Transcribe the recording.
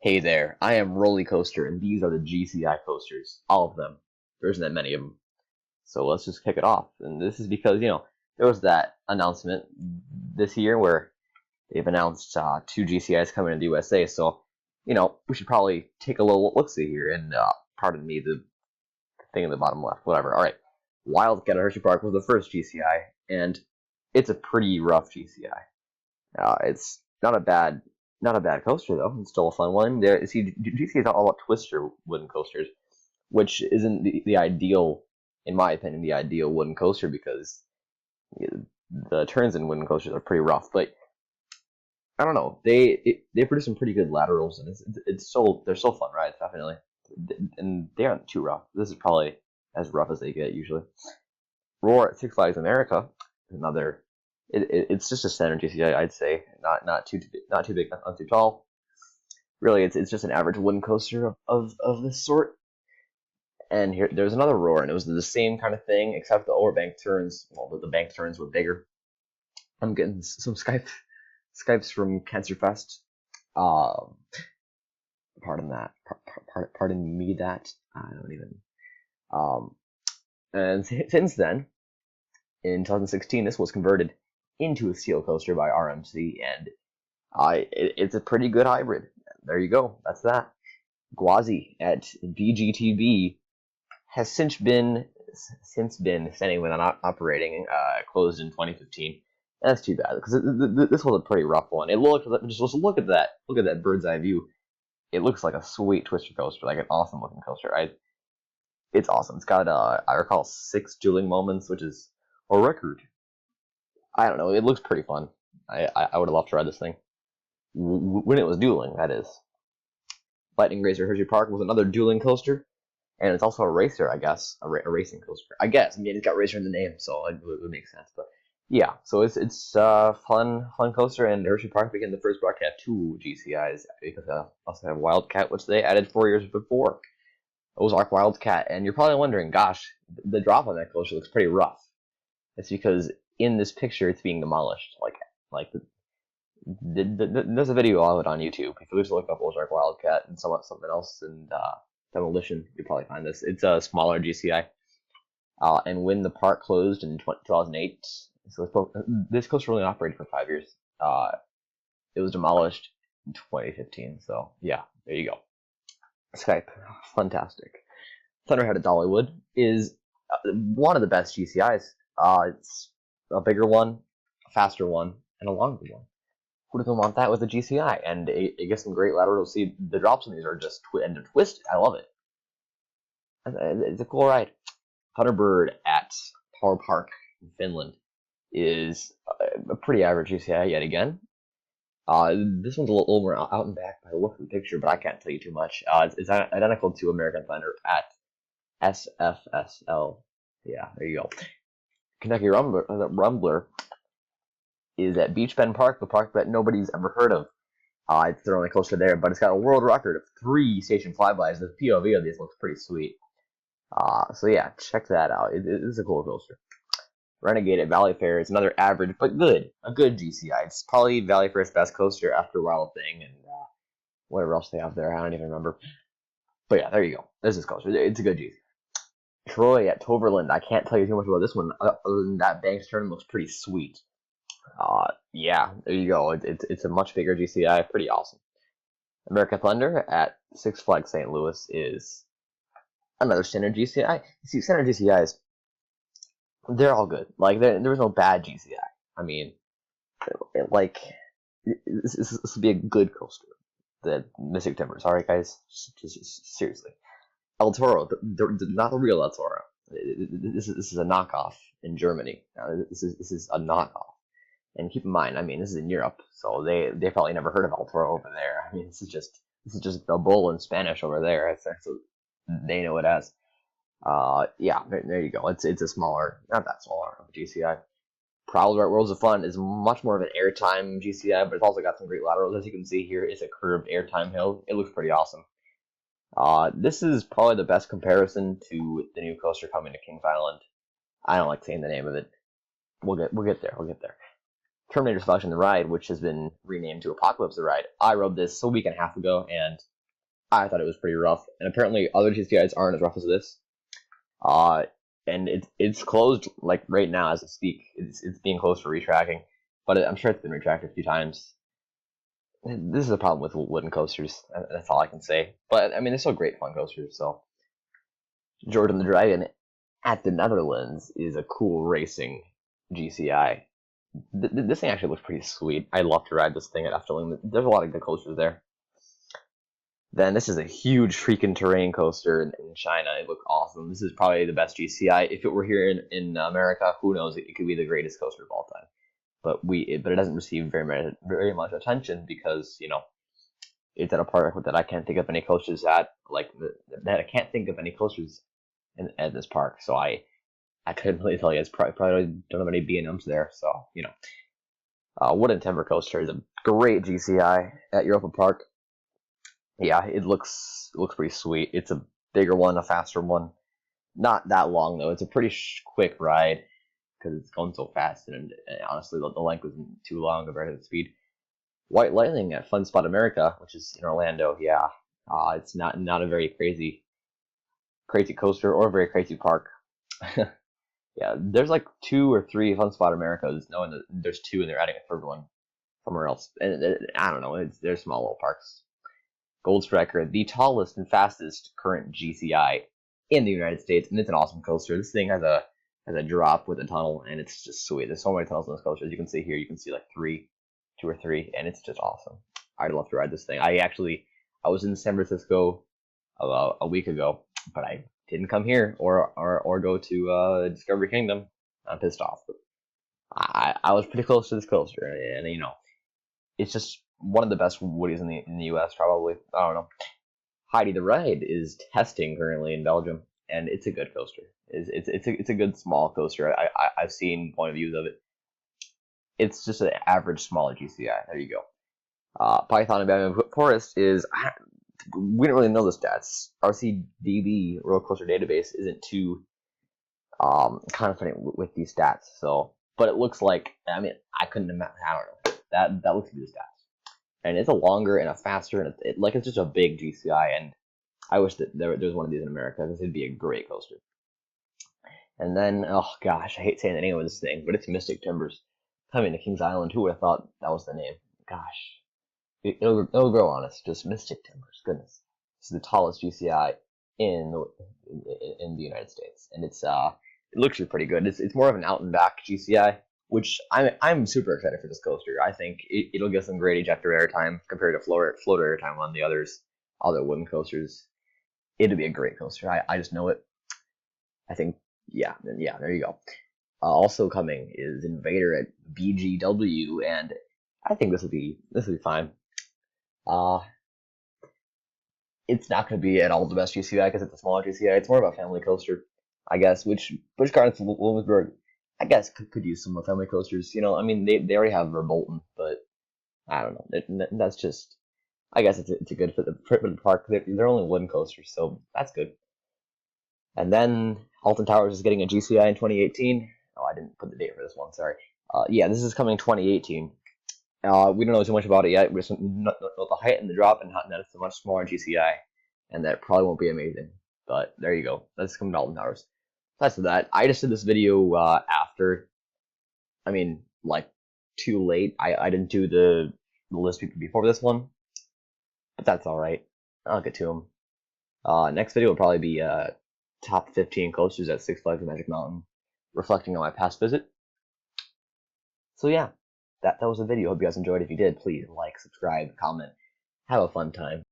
Hey there, I am Roller Coaster, and these are the GCI coasters. All of them. There isn't that many of them. So let's just kick it off. And this is because, there was that announcement this year where they've announced two GCIs coming to the USA. So, we should probably take a little look-see here. And pardon me, the thing in the bottom left, whatever. All right. Wildcat at Hershey Park was the first GCI, and it's a pretty rough GCI. It's not a bad coaster though. It's still a fun one. GCI is all about twister wooden coasters, which isn't the ideal, in my opinion, the ideal wooden coaster because the turns in wooden coasters are pretty rough. But I don't know. They produce some pretty good laterals, and they're so fun rides, definitely. And they aren't too rough. This is probably as rough as they get usually. Roar at Six Flags America is another. It's just a standard GCI, I'd say. Not too big, not too tall. Really, it's just an average wooden coaster of this sort. And there's another Roar, and it was the same kind of thing, except the overbank turns. Well, the bank turns were bigger. I'm getting some Skypes from Cancerfest. Pardon that. Pardon me that. I don't even. And since then, in 2016, this was converted into a steel coaster by RMC, and it's a pretty good hybrid. There you go. That's that. Gwazi at VGTB has since been standing when not operating. Closed in 2015. That's too bad because this was a pretty rough one. It looked just look at that. Look at that bird's eye view. It looks like a sweet twister coaster, like an awesome looking coaster. It's awesome. It's got I recall 6 dueling moments, which is a record. I don't know. It looks pretty fun. I would have loved to ride this thing when it was dueling. That is. Lightning Racer Hershey Park was another dueling coaster, and it's also a racer, I guess, a racing coaster. I guess. I mean, it's got racer in the name, so it would make sense. But yeah, so it's fun coaster, and Hershey Park became the first broadcast 2 GCIs because they also have Wildcat, which they added 4 years before. Ozark Wildcat, and you're probably wondering, gosh, the drop on that coaster looks pretty rough. It's because in this picture it's being demolished. There's a video of it on YouTube. If you just look up Ozark Wildcat and something else and demolition, you'll probably find this. It's a smaller GCI. And when the park closed in 2008, so this coaster only operated for 5 years. It was demolished in 2015. So yeah, there you go. Skype, fantastic. Thunderhead at Dollywood is one of the best GCIs. It's a bigger one, a faster one, and a longer one. Who doesn't want that with a GCI? And it gets some great lateral. See, the drops in these are just twisted. I love it. It's a cool ride. Thunderbird at Toro Park in Finland is a pretty average GCI yet again. This one's a little more out and back by the look of the picture, but I can't tell you too much. It's identical to American Thunder at SFSL. Yeah, there you go. Kentucky Rumbler is at Beach Bend Park, the park that nobody's ever heard of. It's their only coaster there, but it's got a world record of 3 station flybys. The POV of these looks pretty sweet. So yeah, check that out. It is a cool coaster. Renegade at Valley Fair is another average but a good GCI. It's probably Valley Fair's best coaster after Wild Thing and whatever else they have there. I don't even remember. But yeah, there you go. This is coaster. It's a good GCI. Troy at Toverland. I can't tell you too much about this one other than that bank turn looks pretty sweet. Yeah, there you go. It's a much bigger GCI. Pretty awesome. American Thunder at Six Flags St. Louis is another standard GCI. You see, standard GCIs, they're all good. Like, there was no bad GCI. I mean, like, this would be a good coaster. The Mystic Timbers. Alright, guys? Just seriously. El Toro, not the real El Toro. This is a knockoff in Germany. This is a knockoff. And keep in mind, I mean, this is in Europe, so they probably never heard of El Toro over there. I mean, this is just a bull in Spanish over there. So they know it as. Yeah, there you go. It's a smaller, not that smaller GCI. Prowler at Worlds of Fun is much more of an airtime GCI, but it's also got some great laterals. As you can see here, it's a curved airtime hill. It looks pretty awesome. This is probably the best comparison to the new coaster coming to Kings Island. I don't like saying the name of it. We'll get there. Terminator Selection the Ride, which has been renamed to Apocalypse the Ride. I rode this a week and a half ago, and I thought it was pretty rough. And apparently other GCIs aren't as rough as this. And it's closed like right now as I speak. It's being closed for retracking, but I'm sure it's been retracted a few times. This is a problem with wooden coasters. That's all I can say. But I mean, they're still great fun coasters. So Jordan the Dragon at the Netherlands is a cool racing GCI. This thing actually looks pretty sweet. I'd love to ride this thing at Efteling. There's a lot of good coasters there. Then this is a huge freaking terrain coaster in China. It looks awesome. This is probably the best GCI. If it were here in America, who knows? It could be the greatest coaster of all time. But it doesn't receive very much attention because, you know, it's at a park that I can't think of any coasters at. That I can't think of any coasters at this park. So I couldn't really tell you. It's probably don't have any B&Ms there. So, you know, Wooden Timber Coaster is a great GCI at Europa Park. Yeah, it looks pretty sweet. It's a bigger one, a faster one. Not that long though. It's a pretty quick ride because it's going so fast, and honestly, the length isn't too long compared to the speed. White Lightning at Fun Spot America, which is in Orlando. Yeah, it's not a very crazy coaster or a very crazy park. Yeah, there's like 2 or 3 Fun Spot Americas, knowing that there's 2 and they're adding a third one somewhere else. And I don't know, they're small little parks. Gold Striker, the tallest and fastest current GCI in the United States, and it's an awesome coaster. This thing has a drop with a tunnel, and it's just sweet. There's so many tunnels in this coaster. As you can see here, you can see like 2 or 3, and it's just awesome. I'd love to ride this thing. I was in San Francisco a week ago, but I didn't come here or go to Discovery Kingdom. I'm pissed off. But I was pretty close to this coaster, and you know, it's just one of the best woodies in the U.S. probably. I don't know. Heidi the Ride is testing currently in Belgium, and it's a good coaster. It's a good small coaster. I've seen point of views of it. It's just an average smaller GCI. There you go. Python Abandoned Forest is, we don't really know the stats. RCDB Roller Coaster Database isn't too confident with these stats. So, but it looks like, I mean, I couldn't imagine. I don't know. That looks to be the stats. And it's a longer and a faster, and it's just a big GCI. And I wish that there was one of these in America. This would be a great coaster. And then, oh gosh, I hate saying the name of this thing, but it's Mystic Timbers coming to Kings Island. Who would have thought that was the name? Gosh, it'll grow on us. Just Mystic Timbers. Goodness, this is the tallest GCI in the United States, and it looks pretty good. It's more of an out and back GCI, which I'm super excited for this coaster. I think it'll get some great ejector air time compared to floater air time on the other wooden coasters. It'll be a great coaster. I just know it. I think, yeah, there you go. Also coming is Invader at BGW, and I think this will be fine. It's not going to be at all the best GCI because it's a smaller GCI. It's more of a family coaster, I guess. Which Gardens Williamsburg, I guess, could use some more family coasters. You know, I mean, they already have Verbolten, but I don't know. That's just, I guess it's a good fit for the park. They're only wooden coasters, so that's good. And then Alton Towers is getting a GCI in 2018. Oh, I didn't put the date for this one. Sorry. Yeah, this is coming 2018. We don't know too much about it yet. We just know the height and the drop, and that it's a much smaller GCI, and that probably won't be amazing. But there you go. That's coming to Alton Towers. That's that. I just did this video after. I mean, like, too late. I didn't do the list before this one, but that's all right. I'll get to them. Next video will probably be top 15 coasters at Six Flags Magic Mountain, reflecting on my past visit. So yeah, that was the video. Hope you guys enjoyed. If you did, please like, subscribe, comment, have a fun time.